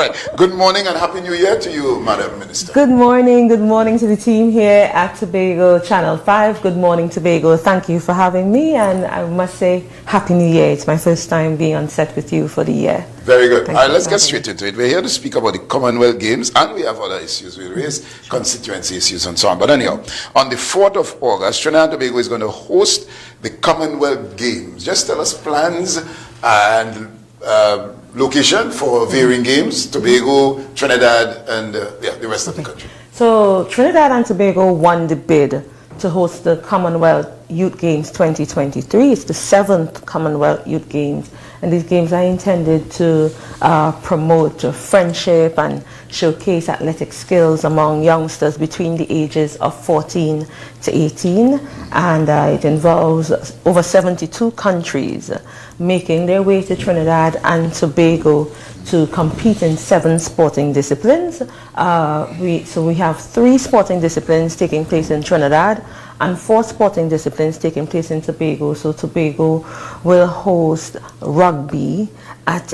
right. Good morning and Happy New Year to you, Madam Minister. Good morning to the team here at Tobago Channel 5. Good morning, Tobago. Thank you for having me, and I must say Happy New Year. It's my first time being on set with you for the year. Very good. All right, let's get straight into it. We're here to speak about the Commonwealth Games, and we have other issues. We raise constituency issues and so on. But anyhow, on the 4th of August, Trinidad and Tobago is going to host the Commonwealth Games. Just tell us plans and location for varying games, Tobago, Trinidad, and the rest of the country. So Trinidad and Tobago won the bid to host the Commonwealth Youth Games 2023. It's the 7th Commonwealth Youth Games, and these games are intended to promote friendship and showcase athletic skills among youngsters between the ages of 14 to 18, and it involves over 72 countries making their way to Trinidad and Tobago to compete in 7 sporting disciplines. So we have 3 sporting disciplines taking place in Trinidad and 4 sporting disciplines taking place in Tobago. So Tobago will host rugby at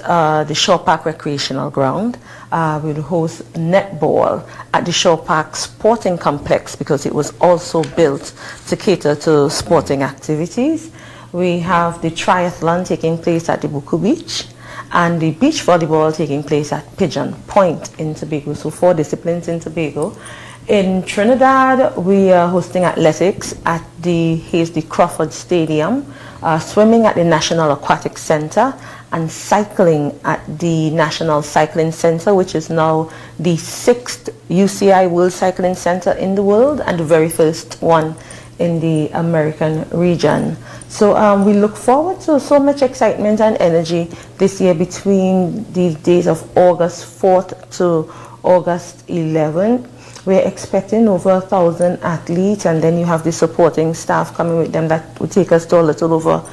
the Shore Park Recreational Ground. We'll host netball at the Shore Park Sporting Complex because it was also built to cater to sporting activities. We have the triathlon taking place at the Buku Beach, and the beach volleyball taking place at Pigeon Point in Tobago. So 4 disciplines in Tobago. In Trinidad, we are hosting athletics at the Hasty Crawford Stadium, swimming at the National Aquatic Center, and cycling at the National Cycling Center, which is now the 6th UCI World Cycling Center in the world and the very first one in the American region. So we look forward to so much excitement and energy this year between these days of August 4th to August 11th. We're expecting over 1,000 athletes, and then you have the supporting staff coming with them. That would take us to a little over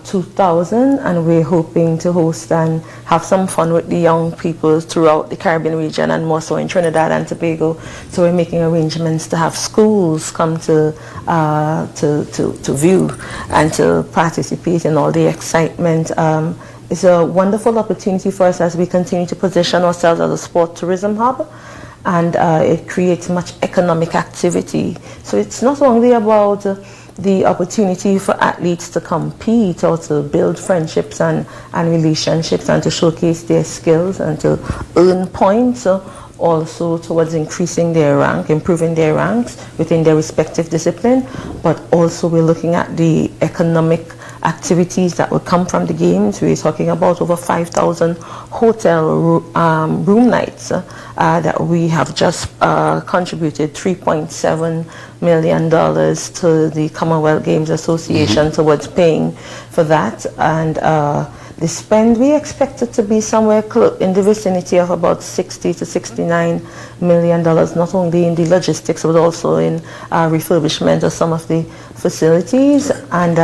2,000, and we're hoping to host and have some fun with the young people throughout the Caribbean region and more so in Trinidad and Tobago. So we're making arrangements to have schools come to view and to participate in all the excitement. It's a wonderful opportunity for us as we continue to position ourselves as a sport tourism hub, and it creates much economic activity. So it's not only about the opportunity for athletes to compete or to build friendships and relationships and to showcase their skills and to earn points, also towards increasing their rank, improving their ranks within their respective discipline, but also we're looking at the economic activities that will come from the games. We're talking about over 5,000 hotel room nights that we have just contributed $3.7 million to the Commonwealth Games Association towards paying for that. And the spend, we expect it to be somewhere in the vicinity of about $60 to $69 million, not only in the logistics but also in refurbishment of some of the facilities and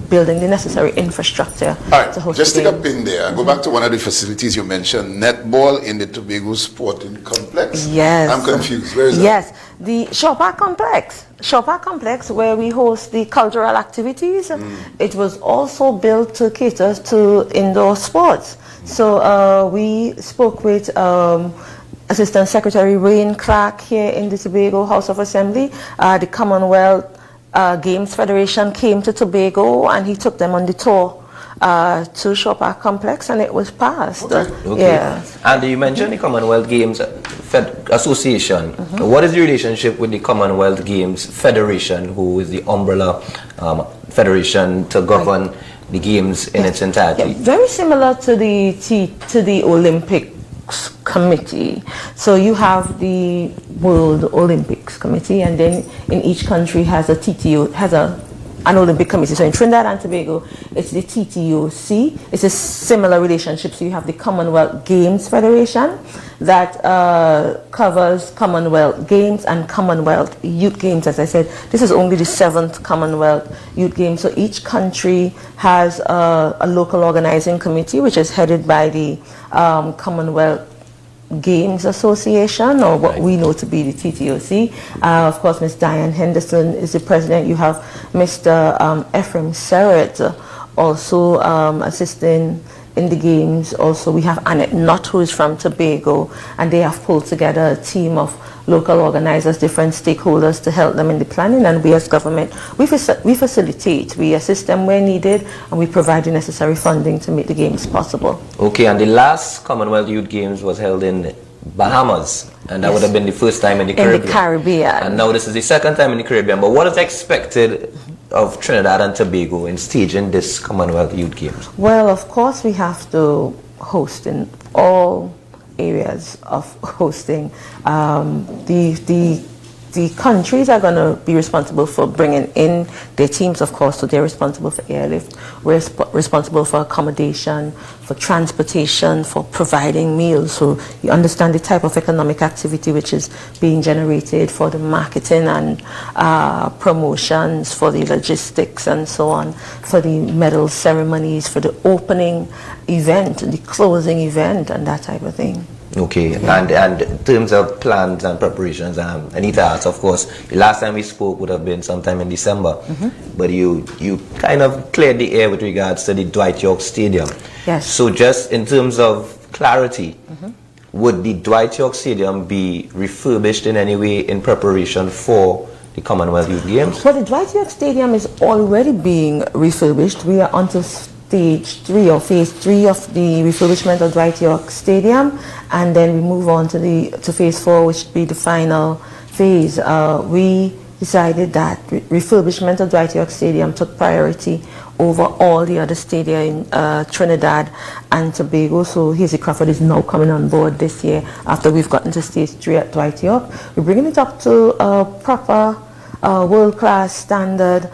building the necessary infrastructure. All right, just take a pin there and go back to one of the facilities you mentioned, netball in the Tobago Sporting Complex. Yes. I'm confused. Where is that? Yes, the Shore Park Complex. Shore Park Complex, where we host the cultural activities. It was also built to cater to indoor sports. So we spoke with Assistant Secretary Wayne Clark here in the Tobago House of Assembly. The Commonwealth Games Federation came to Tobago and he took them on the tour to Shore Park Complex, and it was passed. Okay. Yeah. And you mentioned the Commonwealth Games Association. What is the relationship with the Commonwealth Games Federation, who is the umbrella federation to govern the games in its entirety? Yeah, very similar to the Olympics Committee. So you have the World Olympics Committee, and then in each country has a TTO, has an Olympic Committee. So in Trinidad and Tobago, it's the TTOC. It's a similar relationship. So you have the Commonwealth Games Federation that covers Commonwealth Games and Commonwealth Youth Games. As I said, this is only the 7th Commonwealth Youth Games. So each country has a local organizing committee, which is headed by the Commonwealth Games Association, or what we know to be the TTOC. Of course, Ms. Diane Henderson is the president. You have Mr. Ephraim Serrett also assisting in the games. Also, we have Annette Knott, who is from Tobago, and they have pulled together a team of local organizers, different stakeholders to help them in the planning, and we as government, we facilitate, we assist them where needed, and we provide the necessary funding to make the games possible. Okay, and the last Commonwealth Youth Games was held in Bahamas, and that would have been the first time in the Caribbean. In the Caribbean. And now this is the second time in the Caribbean, but what is expected of Trinidad and Tobago in staging this Commonwealth Youth Games? Well, of course, we have to host in all areas of hosting. The countries are going to be responsible for bringing in their teams, of course, so they're responsible for airlift, we're responsible for accommodation, for transportation, for providing meals, so you understand the type of economic activity which is being generated, for the marketing and promotions, for the logistics and so on, for the medal ceremonies, for the opening event, the closing event, and that type of thing. Okay, and in terms of plans and preparations, I need to ask, of course, the last time we spoke would have been sometime in December, but you kind of cleared the air with regards to the Dwight York Stadium. Yes. So just in terms of clarity, would the Dwight York Stadium be refurbished in any way in preparation for the Commonwealth Youth Games? Well, the Dwight York Stadium is already being refurbished. We are onto stage 3 or phase 3 of the refurbishment of Dwight York Stadium, and then we move on to phase 4, which would be the final phase. We decided that refurbishment of Dwight York Stadium took priority over all the other stadia in Trinidad and Tobago. So Hazy Crawford is now coming on board this year after we've gotten to stage 3 at Dwight York. We're bringing it up to a proper world-class standard,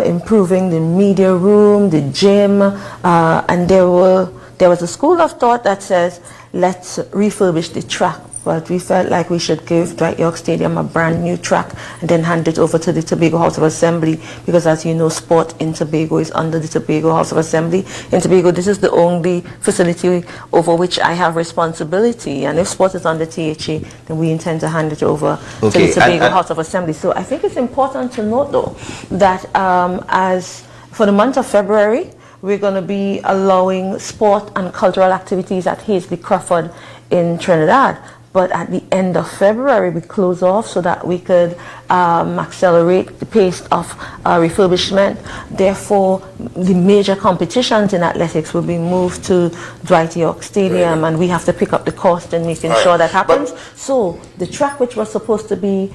improving the media room, the gym, and there was a school of thought that says, let's refurbish the track. But we felt like we should give Dwight York Stadium a brand new track and then hand it over to the Tobago House of Assembly, because as you know, sport in Tobago is under the Tobago House of Assembly. In Tobago, this is the only facility over which I have responsibility, and if sport is under THA, then we intend to hand it over to the Tobago House of Assembly. So I think it's important to note, though, that as for the month of February, we're going to be allowing sport and cultural activities at Hazy Crawford in Trinidad. But at the end of February, we close off so that we could accelerate the pace of refurbishment. Therefore, the major competitions in athletics will be moved to Dwight York Stadium, and we have to pick up the cost in making sure that happens. So the track which was supposed to be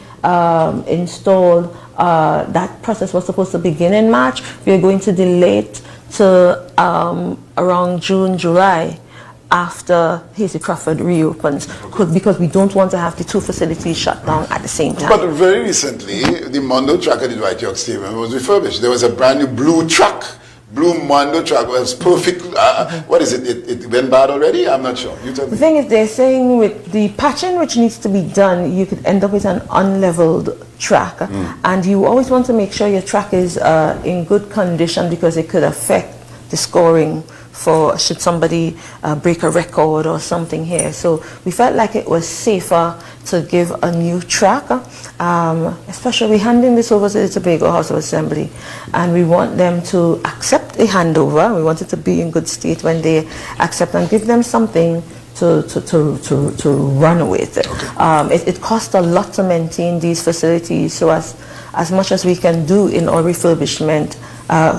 installed, that process was supposed to begin in March. We are going to delay it to around June, July, after Hazy Crawford reopens, because we don't want to have the two facilities shut down at the same time. But very recently, the Mondo track at the Dwight York Stadium was refurbished. There was a brand new blue track. Blue Mondo track was perfect. What is it? It went bad already? I'm not sure. You tell me. The thing is, they're saying with the patching which needs to be done, you could end up with an unleveled track. And you always want to make sure your track is in good condition, because it could affect the scoring for should somebody break a record or something here. So we felt like it was safer to give a new track, especially handing this over to the Tobago House of Assembly, and we want them to accept the handover. We want it to be in good state when they accept, and give them something to run with. It costs a lot to maintain these facilities, so as much as we can do in our refurbishment,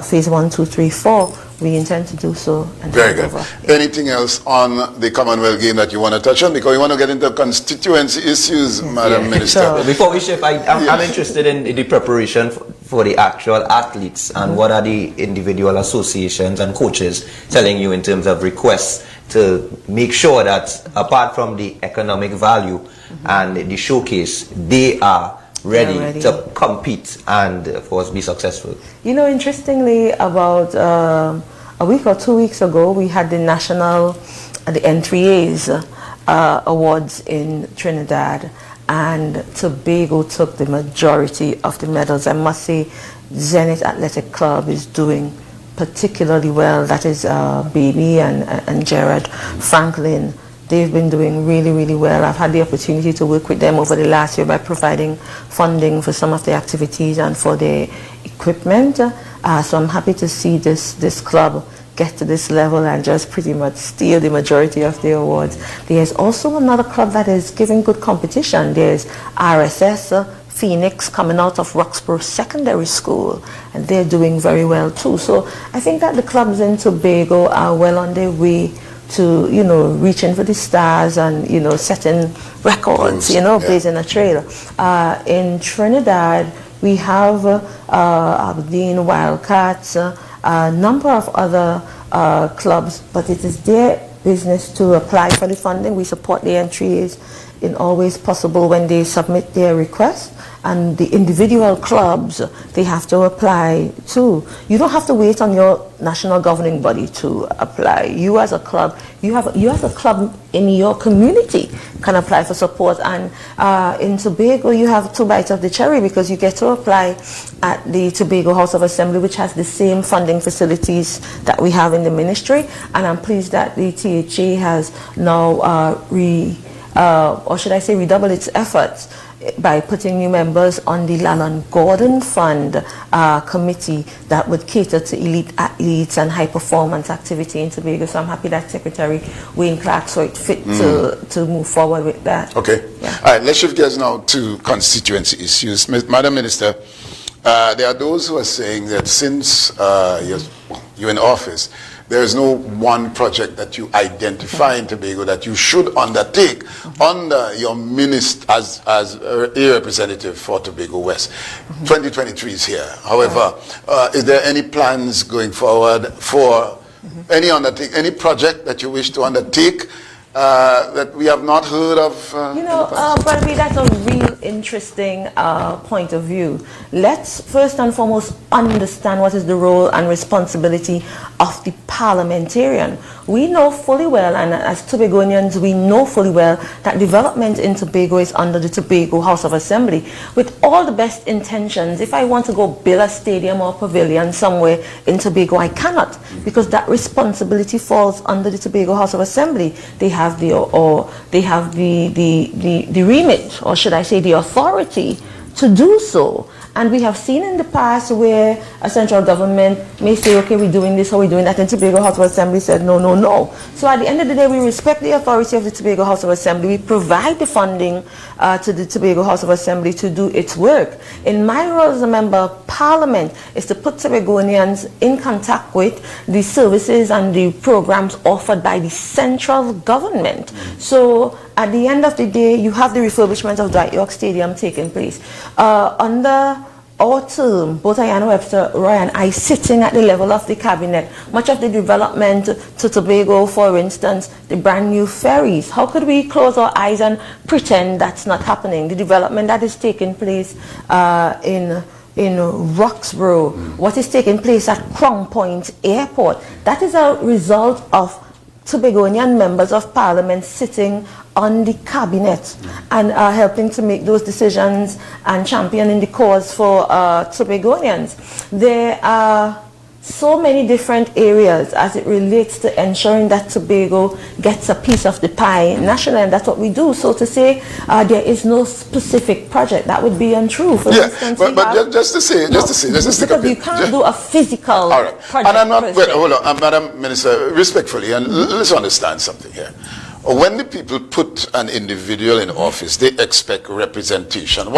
phase 1, 2, 3, 4, we intend to do so. And very good. Anything else on the Commonwealth game that you want to touch on? Because we want to get into constituency issues, Madam Minister. Sure. Before we shift, I'm interested in the preparation for the actual athletes, and what are the individual associations and coaches telling you in terms of requests to make sure that apart from the economic value and the showcase, they are ready to compete and, of course, be successful. You know, interestingly, about a week or 2 weeks ago, we had the national, the N3As awards in Trinidad, and Tobago took the majority of the medals. I must say, Zenith Athletic Club is doing particularly well. That is Baby and Gerard Franklin. They've been doing really, really well. I've had the opportunity to work with them over the last year by providing funding for some of the activities and for their equipment. So I'm happy to see this club get to this level and just pretty much steal the majority of the awards. There's also another club that is giving good competition. There's RSS Phoenix coming out of Roxborough Secondary School, and they're doing very well too. So I think that the clubs in Tobago are well on their way to, you know, reaching for the stars and, you know, setting records, you know, blazing a trail. In Trinidad, we have Aberdeen Wildcats, a number of other clubs, but it is their business to apply for the funding. We support the entries in all ways possible when they submit their request. And the individual clubs, they have to apply too. You don't have to wait on your national governing body to apply. You as a club, you as a club in your community can apply for support. And in Tobago, you have two bites of the cherry because you get to apply at the Tobago House of Assembly, which has the same funding facilities that we have in the ministry. And I'm pleased that the THA has now or should I say redoubled its efforts by putting new members on the Lalon Gordon Fund committee that would cater to elite athletes and high performance activity in Tobago. So I'm happy that Secretary Wayne Clark saw it fit to move forward with that. Okay. Yeah. All right, let's shift gears now to constituency issues. Madam Minister, there are those who are saying that since you're in office, there is no one project that you identify in Tobago that you should undertake under your minister as a representative for Tobago West. 2023 is here. However, is there any plans going forward for any project that you wish to undertake that we have not heard of? Probably that's a real interesting point of view. Let's first and foremost understand what is the role and responsibility of the parliamentarian. We know fully well, and as Tobagonians, we know fully well that development in Tobago is under the Tobago House of Assembly. With all the best intentions, if I want to go build a stadium or pavilion somewhere in Tobago, I cannot, because that responsibility falls under the Tobago House of Assembly. They have the remit, or should I say the authority to do so. And we have seen in the past where a central government may say, okay, we're doing this or we're doing that, and Tobago House of Assembly said, no, no, no. So at the end of the day, we respect the authority of the Tobago House of Assembly. We provide the funding to the Tobago House of Assembly to do its work. In my role as a member of Parliament is to put Tobagonians in contact with the services and the programs offered by the central government. So at the end of the day, you have the refurbishment of Dwight York Stadium taking place. Under our term, both Ayanna Webster, Roy and I sitting at the level of the cabinet, much of the development to Tobago, for instance, the brand new ferries, how could we close our eyes and pretend that's not happening? The development that is taking place in Roxborough, what is taking place at Crown Point Airport, that is a result of Tobagonian members of Parliament sitting on the cabinet and helping to make those decisions and championing the cause for Tobagonians. There are so many different areas as it relates to ensuring that Tobago gets a piece of the pie nationally, and that's what we do. So to say there is no specific project, that would be untrue. For instance, but just to say, because you can't do a physical project. And I'm not, hold on, Madam Minister, respectfully, and let's understand something here. When the people put an individual in office, they expect representation. And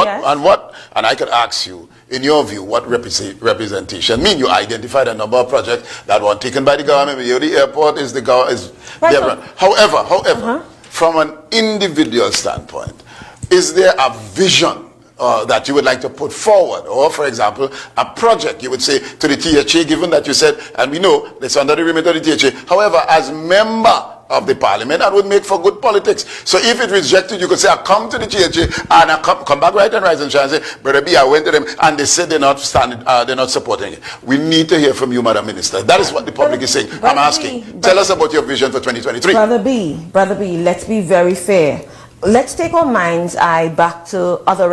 I could ask you, in your view, what representation mean? You identified a number of projects that were taken by the government. The airport is the government. However, from an individual standpoint, is there a vision that you would like to put forward? Or, for example, a project you would say to the THA, given that you said, and we know it's under the remit of the THA, however, as member of the Parliament, that would make for good politics. So if it rejected, you could say, I come to the THA and I come back right and rise and shine and say, Brother B, I went to them and they said they're not supporting it. We need to hear from you, Madam Minister. That is what the public is saying. I'm asking. Tell us about your vision for 2023. Brother B, let's be very fair. Let's take our mind's eye back to other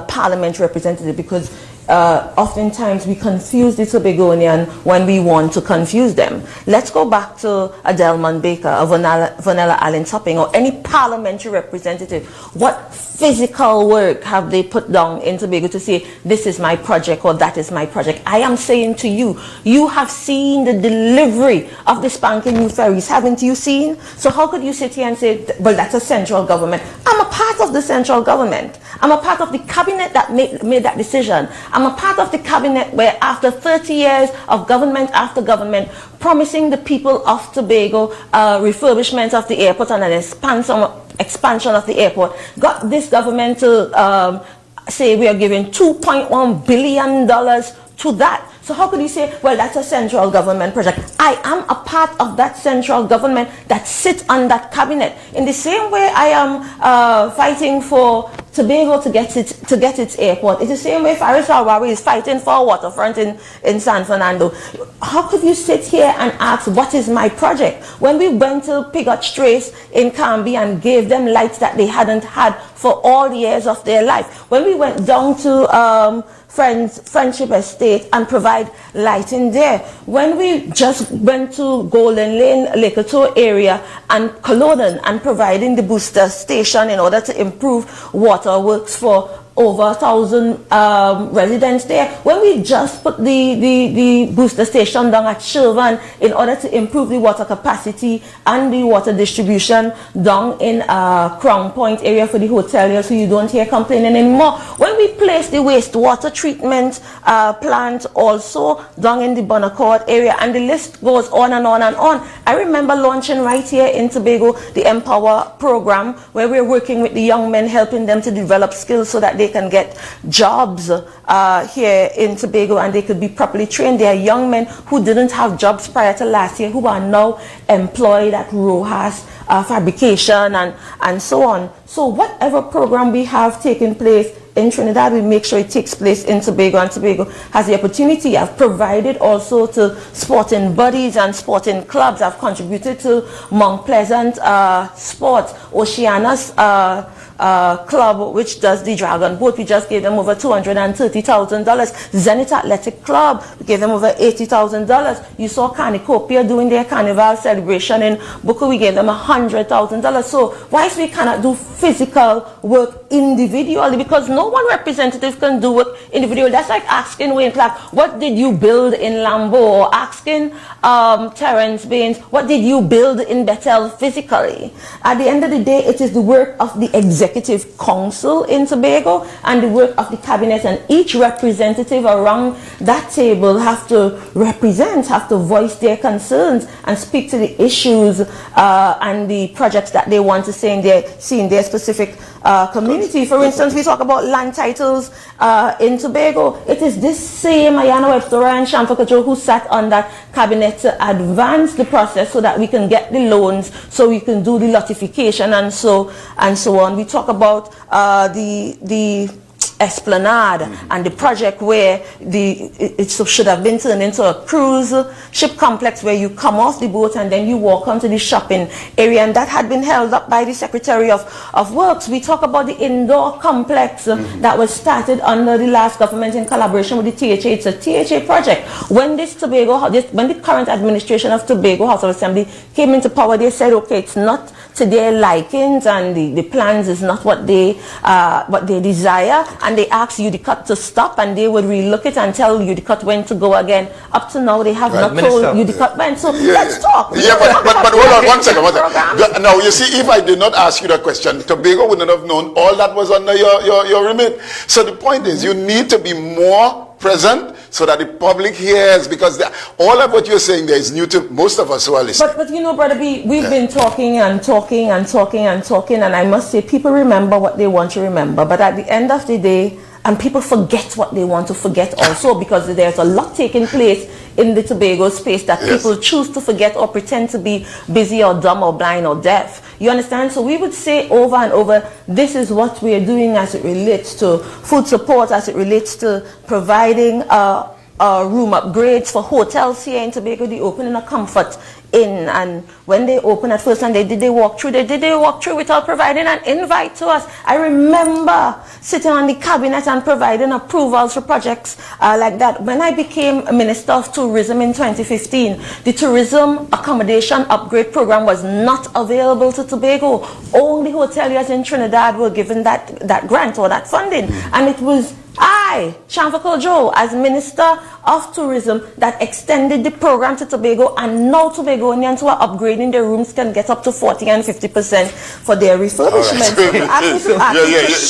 parliament representatives, because oftentimes we confuse the Tobagonian when we want to confuse them. Let's go back to a Delmon Baker, a Vanilla Allen Topping, or any parliamentary representative. What physical work have they put down in Tobago to say, this is my project or that is my project? I am saying to you, you have seen the delivery of the spanking new ferries, haven't you seen? So how could you sit here and say, well, that's a central government? I'm a part of the central government. I'm a part of the cabinet that made that decision. I'm a part of the cabinet where after 30 years of government after government promising the people of Tobago refurbishment of the airport and an expansion of the airport, got this government to say we are giving $2.1 billion to that. So how could you say, well, that's a central government project? I am a part of that central government that sits on that cabinet. In the same way I am fighting for Tobago to get its airport. It's the same way Faris Al-Wawi is fighting for a waterfront in San Fernando. How could you sit here and ask, what is my project? When we went to Pigot Straits in Canby and gave them lights that they hadn't had for all the years of their life. When we went down to Friendship Estate and provide lighting there. When we just went to Golden Lane, Lekoto area and Culloden and providing the booster station in order to improve water works for over 1,000 residents there. When we just put the booster station down at Shirvan in order to improve the water capacity and the water distribution down in Crown Point area for the hoteliers, so you don't hear complaining anymore. When we place the wastewater treatment plant also down in the Bonacord area, and the list goes on and on and on. I remember launching right here in Tobago the Empower program, where we're working with the young men, helping them to develop skills so that they can get jobs here in Tobago and they could be properly trained. There are young men who didn't have jobs prior to last year who are now employed at Rojas fabrication and so on. So whatever program we have taken place in Trinidad, we make sure it takes place in Tobago, and Tobago has the opportunity. I've provided also to sporting bodies and sporting clubs. I've contributed to Mount Pleasant Sports, Oceana's club, which does the dragon boat. We just gave them over $230,000. Zenith Athletic Club, we gave them over $80,000. You saw Cornucopia doing their carnival celebration in Buku, we gave them $100,000. So why we cannot do physical work individually? Because no one representative can do work individually. That's like asking Wayne Clark, what did you build in Lambo? Or asking Terence Baines, what did you build in Bethel physically? At the end of the day, it is the work of the Executive Council in Tobago and the work of the cabinet, and each representative around that table have to represent, have to voice their concerns and speak to the issues and the projects that they want to see in their specific community. For instance, we talk about land titles in Tobago. It is this same Ayana Webster and Shamfa Kajo who sat on that cabinet to advance the process so that we can get the loans, so we can do the notification and so on. We talk about the Esplanade and the project where it should have been turned into a cruise ship complex where you come off the boat and then you walk onto the shopping area, and that had been held up by the Secretary of Works. We talk about the indoor complex that was started under the last government in collaboration with the THA. It's a THA project. When when the current administration of Tobago House of Assembly came into power, they said, okay, it's not to their likings and the plans is not what they desire, and they asked UDCUT to stop, and they would relook it and tell UDCUT when to go again. Up to now, they have not told UDCUT when. So let's talk. Yeah, but hold on one second. Now, you see, if I did not ask you that question, Tobago would not have known all that was under your remit. So the point is, you need to be more present so that the public hears, because all of what you're saying there is new to most of us who are listening. But you know, Brother B, we've been talking, and I must say, people remember what they want to remember, but at the end of the day, and people forget what they want to forget also, because there's a lot taking place in the Tobago space that people choose to forget or pretend to be busy or dumb or blind or deaf. You understand? So we would say over and over, this is what we are doing as it relates to food support, as it relates to providing room upgrades for hotels here in Tobago, the opening of Comfort in, and when they opened at first and did they walk through without providing an invite to us. I remember sitting on the cabinet and providing approvals for projects like that. When I became a Minister of Tourism in 2015, the tourism accommodation upgrade program was not available to Tobago. Only hoteliers in Trinidad were given that grant or that funding, and it was I, Shamfa Joe, as Minister of Tourism, that extended the program to Tobago, and now Tobagonians who are upgrading their rooms can get up to 40 and 50% for their refurbishment. Right. So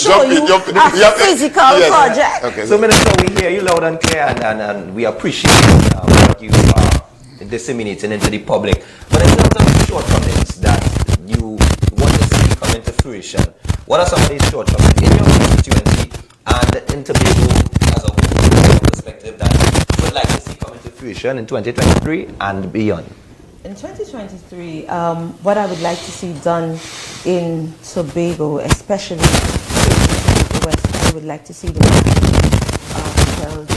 show you a physical project. Okay, so Minister, we hear you loud and clear, and we appreciate what you are disseminating into the public. But in terms of the shortcomings that you want to see come into fruition, what are some of these shortcomings in your constituency and in Tobago as a whole, from your perspective, that you would like to see come into fruition in 2023 and beyond? In 2023, what I would like to see done in Tobago, especially in the West, I would like to see the hotel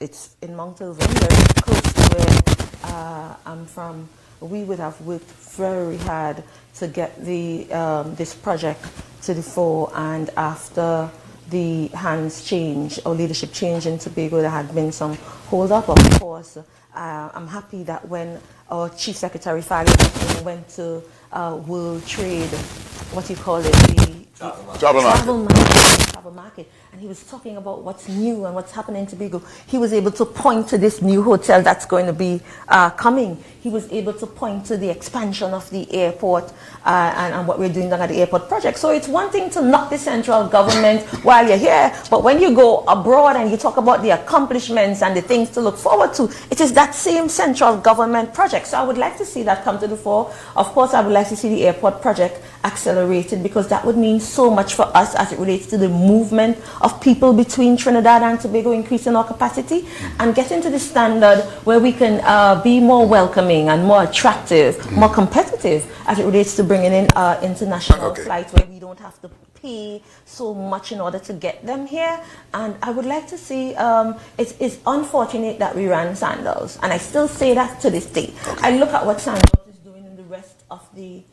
it's in Mount Elvin, very close to where I'm from. We would have worked very hard to get the this project to the fore, and after the hands change or leadership change in Tobago, there had been some hold up, of course. I'm happy that when our Chief Secretary Fali went to World Trade, what you call it, the travel market, and he was talking about what's new and what's happening in Tobago. He was able to point to this new hotel that's going to be coming. He was able to point to the expansion of the airport and what we're doing down at the airport project. So it's one thing to knock the central government while you're here, but when you go abroad and you talk about the accomplishments and the things to look forward to, it is that same central government project. So I would like to see that come to the fore. Of course, I would like to see the airport project accelerated, because that would mean so much for us as it relates to the movement of people between Trinidad and Tobago, increasing our capacity and getting to the standard where we can be more welcoming and more attractive, more competitive as it relates to bringing in international flights, where we don't have to pay so much in order to get them here. And I would like to see, it's unfortunate that we ran Sandals, and I still say that to this day. I look at what Sandals is doing in the rest of the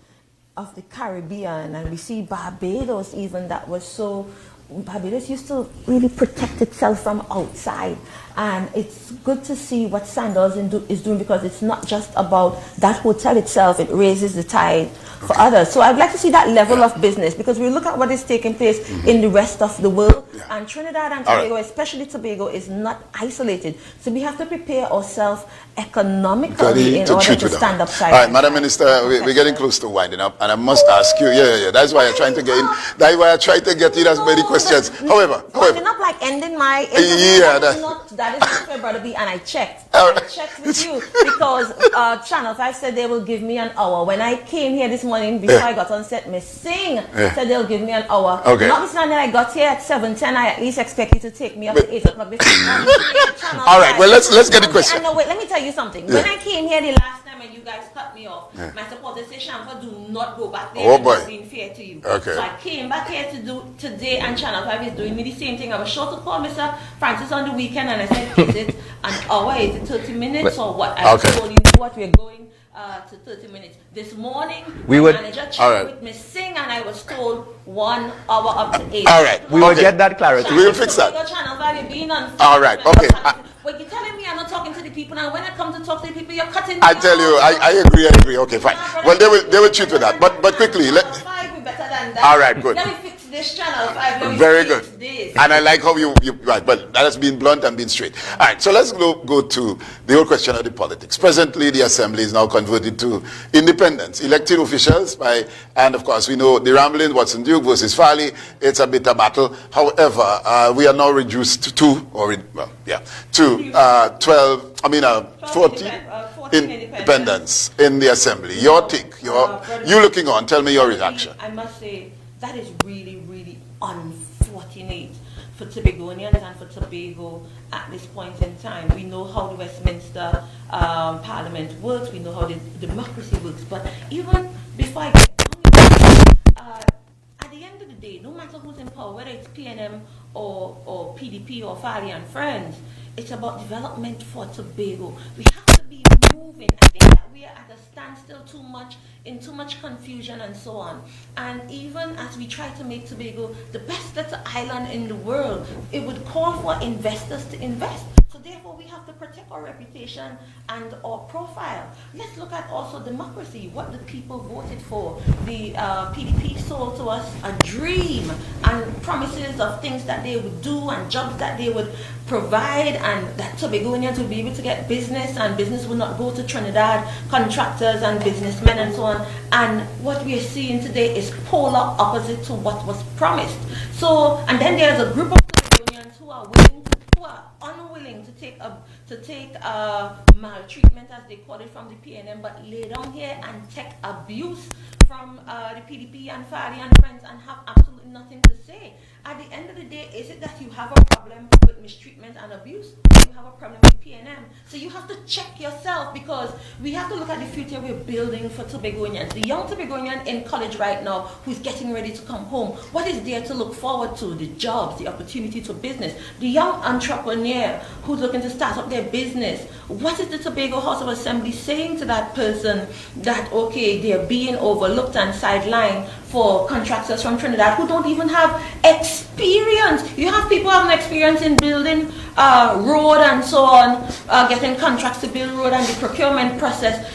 Caribbean, and we see Barbados even, that was so, Barbados used to really protect itself from outside, and it's good to see what Sandals is doing, because it's not just about that hotel itself, it raises the tide for others. So I'd like to see that level of business, because we look at what is taking place in the rest of the world, and Trinidad and Tobago, especially Tobago, is not isolated. So we have to prepare ourselves economically in order to stand up side. All right, Madam Minister, we're getting close to winding up, and I must ask you, that's why I'm trying to get in, that's why I try to get in as many questions. However, winding up like ending my that is not fair, Brother B, and I checked. I checked with you, because Channel 5 said they will give me an hour. When I came here this morning, before I got on set, Miss Singh said they'll give me an hour. Notwithstanding I got here at 7:10, I at least expect you to take me up at 8 o'clock before. All right, well, let's get the question. No, wait, let me tell you something. When I came here the last time and you guys cut me off, my supporters say, Shamfa, do not go back there. Oh boy. I'm being fair to you. So I came back here to do today, and Channel 5 is doing me the same thing. I was sure to call Mr. Francis on the weekend, and I said, is it an hour? Is it 30 minutes or what? I told you what we're going to 30 minutes. This morning, the manager checked with Miss Singh, and I was told 1 hour up to 8. All right, we will get that clarity. We will fix that. Channel 5, you're being unfair. All right, okay. Well, you're telling me I'm not talking to the people, and when I come to talk to the people, you're cutting me I tell you, I agree. Okay, fine. Well, they will cheat with that. But quickly, Channel 5 be better than that. All right, good. Let me fix this Channel 5. Very good. And I like how you right. But that has been blunt and been straight. All right, so let's go to the whole question of the politics. Presently, the assembly is now converted to independents, elected officials and of course we know the rambling, Watson Duke versus Farley. It's a bitter battle. However, we are now reduced to 14 independents in the assembly. Your take, you looking on. Tell me your reaction. I must say that is really, really unfortunate for Tobagonians and for Tobago at this point in time. We know how the Westminster Parliament works. We know how the democracy works. But even before I get at the end of the day, no matter who's in power, whether it's PNM or PDP or Farley and Friends, it's about development for Tobago. We have to be moving stand still too much, in too much confusion and so on. And even as we try to make Tobago the best little island in the world, it would call for investors to invest. So therefore, we have to protect our reputation and our profile. Let's look at also democracy, what the people voted for. The PDP sold to us a dream and promises of things that they would do and jobs that they would provide, and that Tobagonians would be able to get business, and business would not go to Trinidad, contractors and businessmen and so on. And what we are seeing today is polar opposite to what was promised. So, and then there's a group of Tobagonians who are unwilling to take maltreatment, as they call it, from the PNM, but lay down here and take abuse from the PDP and Fari and friends and have absolutely nothing to say. At the end of the day, is it that you have a problem with mistreatment and abuse, or you have a problem with PNM? So you have to check yourself, because we have to look at the future we're building for Tobagonians. The young Tobagonian in college right now who's getting ready to come home, what is there to look forward to? The jobs, the opportunity to business. The young entrepreneur who's looking to start up their business. What is the Tobago House of Assembly saying to that person that, okay, they're being overlooked and sidelined for contractors from Trinidad who don't even have experience? You have people having experience in building road and so on, getting contracts to build road, and the procurement process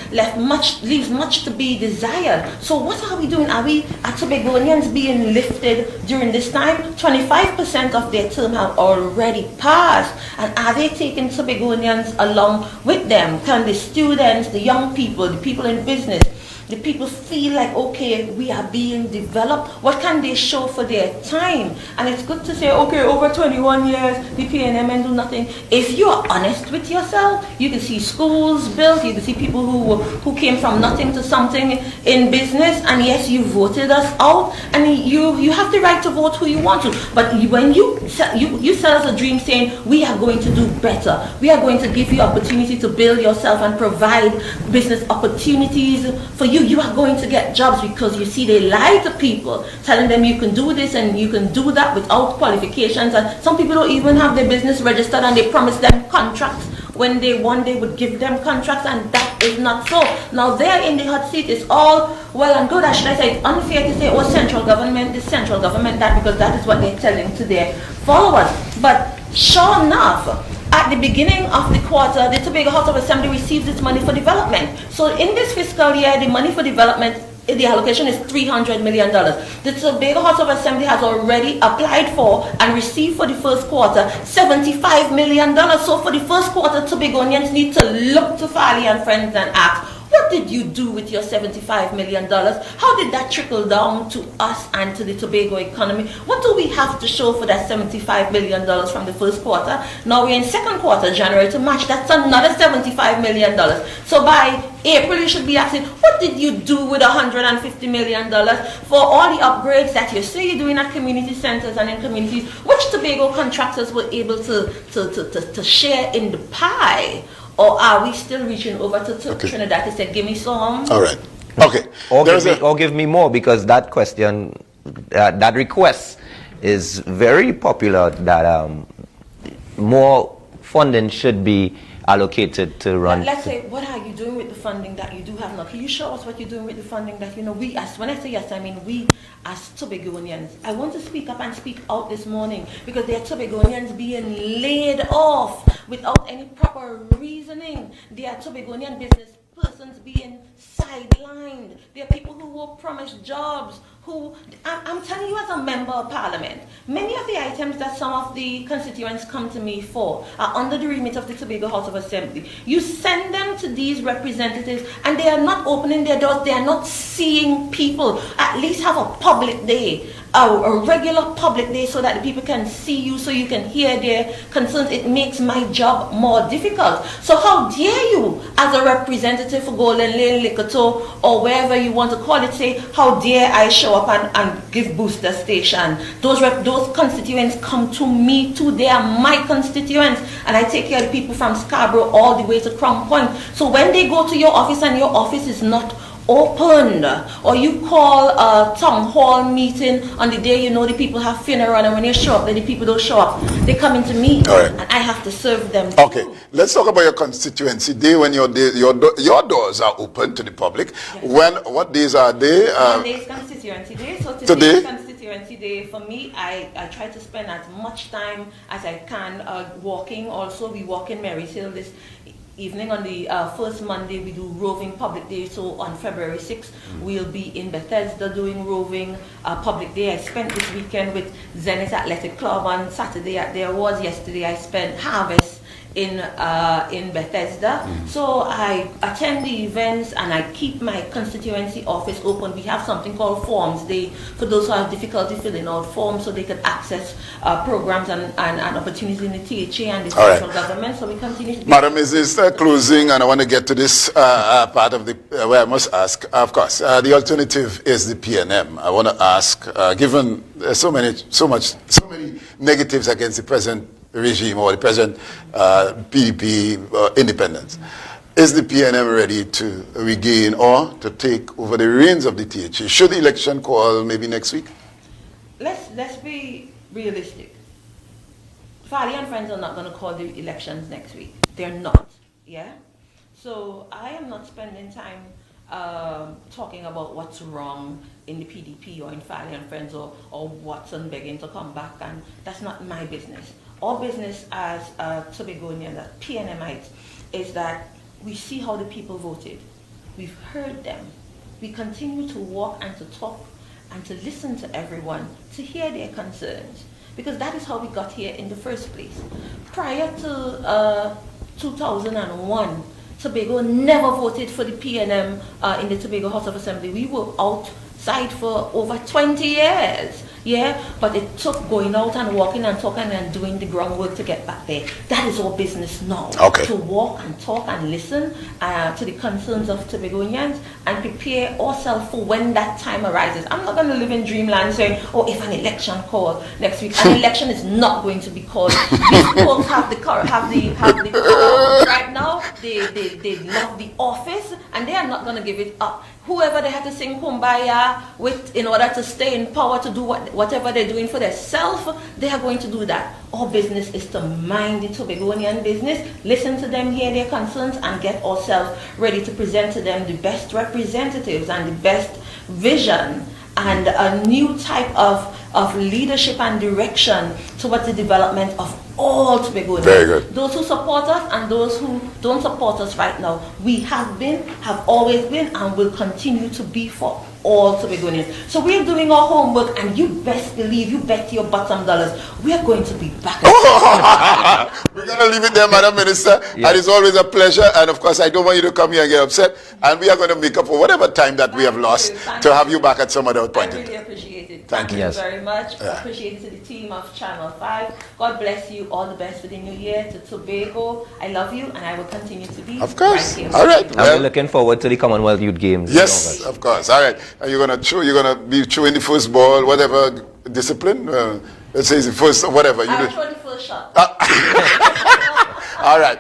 leaves much to be desired. So what are we doing? Are we, at Tobagonians, being lifted during this time? 25% of their term have already passed, and are they taking Tobagonians along with them? Can the students, the young people, the people in business, the people feel like, okay, we are being developed? What can they show for their time? And it's good to say, okay, over 21 years, the PNM and do nothing. If you are honest with yourself, you can see schools built, you can see people who came from nothing to something in business, and yes, you voted us out, and you have the right to vote who you want to. But when you sell us a dream saying, we are going to do better, we are going to give you opportunity to build yourself and provide business opportunities for you, you are going to get jobs, because you see they lie to people, telling them you can do this and you can do that without qualifications, and some people don't even have their business registered, and they promise them contracts when they one day would give them contracts, and that is not so. Now they're in the hot seat. It's all well and good, or should I say it's unfair to say, oh, central government this, central government that, because that is what they're telling to their followers. But sure enough, at the beginning of the quarter, the Tobago House of Assembly receives its money for development. So in this fiscal year, the money for development, the allocation is $300 million. The Tobago House of Assembly has already applied for and received for the first quarter $75 million. So for the first quarter, Tobagonians need to look to Fali and friends and ask, what did you do with your $75 million? How did that trickle down to us and to the Tobago economy? What do we have to show for that $75 million from the first quarter? Now we're in second quarter, January to March. That's another $75 million. So by April, you should be asking, what did you do with $150 million for all the upgrades that you say you're doing at community centers and in communities, which Tobago contractors were able to share in the pie? Or are we still reaching over to Trinidad to say, give me some? All right. Okay. Or give me more, because that question, that request is very popular, that more funding should be allocated to run. Let's say, what are you doing with the funding that you do have now? Can you show us what you're doing with the funding that, we, as when I say yes, I mean we as Tobagonians. I want to speak up and speak out this morning, because there are Tobagonians being laid off without any proper reasoning. There are Tobagonian business persons being sidelined. There are people who were promised jobs, who, I'm telling you as a member of parliament, many of the items that some of the constituents come to me for are under the remit of the Tobago House of Assembly. You send them to these representatives and they are not opening their doors, they are not seeing people. At least have a public day, a regular public day, so that the people can see you, so you can hear their concerns. It makes my job more difficult. So how dare you, as a representative for Golden Lane, Likoto, or wherever you want to call it, say, how dare I show up and give booster station? Those constituents come to me too. They are my constituents, and I take care of the people from Scarborough all the way to Crown Point. So when they go to your office and your office is not opened, or you call a town hall meeting on the day you know the people have funeral, and when you show up, then the people don't show up. They come into me, All right. and I have to serve them. Okay, let's talk about your constituency day when your doors are open to the public. Yes. What days are they? Monday is constituency day, so today is constituency day. For me, I try to spend as much time as I can walking. Also, we walk in Mary's Hill this evening. On the first Monday, we do roving public day. So on February 6th, we'll be in Bethesda doing roving public day. I spent this weekend with Zenith Athletic Club on Saturday at their awards. Yesterday, I spent harvest in Bethesda. So I attend the events and I keep my constituency office open. We have something called Forms Day for those who have difficulty filling out forms, so they can access programs and opportunities in the THA and the central government. So we continue to be. Madam, is this closing, and I want to get to this part of the where I must ask. Of course, the alternative is the PNM. I want to ask, given so many negatives against the present regime or the present PDP independence, is the PNM ready to regain or to take over the reins of the THA? Should the election call maybe next week? Let's be realistic. Fali and friends are not going to call the elections next week. They're not. Yeah. So I am not spending time talking about what's wrong in the PDP or in Fali and friends or Watson begging to come back, and that's not my business. Our business as Tobagonians, as PNMites, is that we see how the people voted. We've heard them. We continue to walk and to talk and to listen to everyone, to hear their concerns, because that is how we got here in the first place. Prior to 2001, Tobago never voted for the PNM in the Tobago House of Assembly. We were outside for over 20 years. Yeah, but it took going out and walking and talking and doing the groundwork to get back there. That is our business now. Okay. To walk and talk and listen to the concerns of Tobagonians and prepare ourselves for when that time arises. I'm not going to live in dreamland saying, oh, if an election called next week. An election is not going to be called. These folks have the power right now. They love the office and they are not going to give it up. Whoever they have to sing kumbaya with in order to stay in power to do whatever they're doing for themselves, they are going to do that. Our business is to mind the Tobagonian business, listen to them, hear their concerns, and get ourselves ready to present to them the best representatives and the best vision and a new type of leadership and direction towards the development of all Tobagonians. Very good. Those who support us and those who don't support us right now. We have been, have always been, and will continue to be for all Tobagonians. So we're doing our homework, and you best believe, you bet your bottom dollars, we're going to be back. We're going to leave it there, Madam Minister. Yeah. And it's always a pleasure. And of course, I don't want you to come here and get upset. And we are going to make up for whatever time that we have lost to have you back at some other point. I really appreciate it. Thank you. Thank you very much. Appreciate it to the team of Channel 5. God bless you. All the best for the new year. To Tobago, I love you, and I will continue to be. Of course. Right here. All right. Well, I'm looking forward to the Commonwealth Youth Games. Yes, of course. All right. You're going to be throwing the first ball, whatever discipline. Let's say it's the first, whatever. I'll throw the first shot. All right.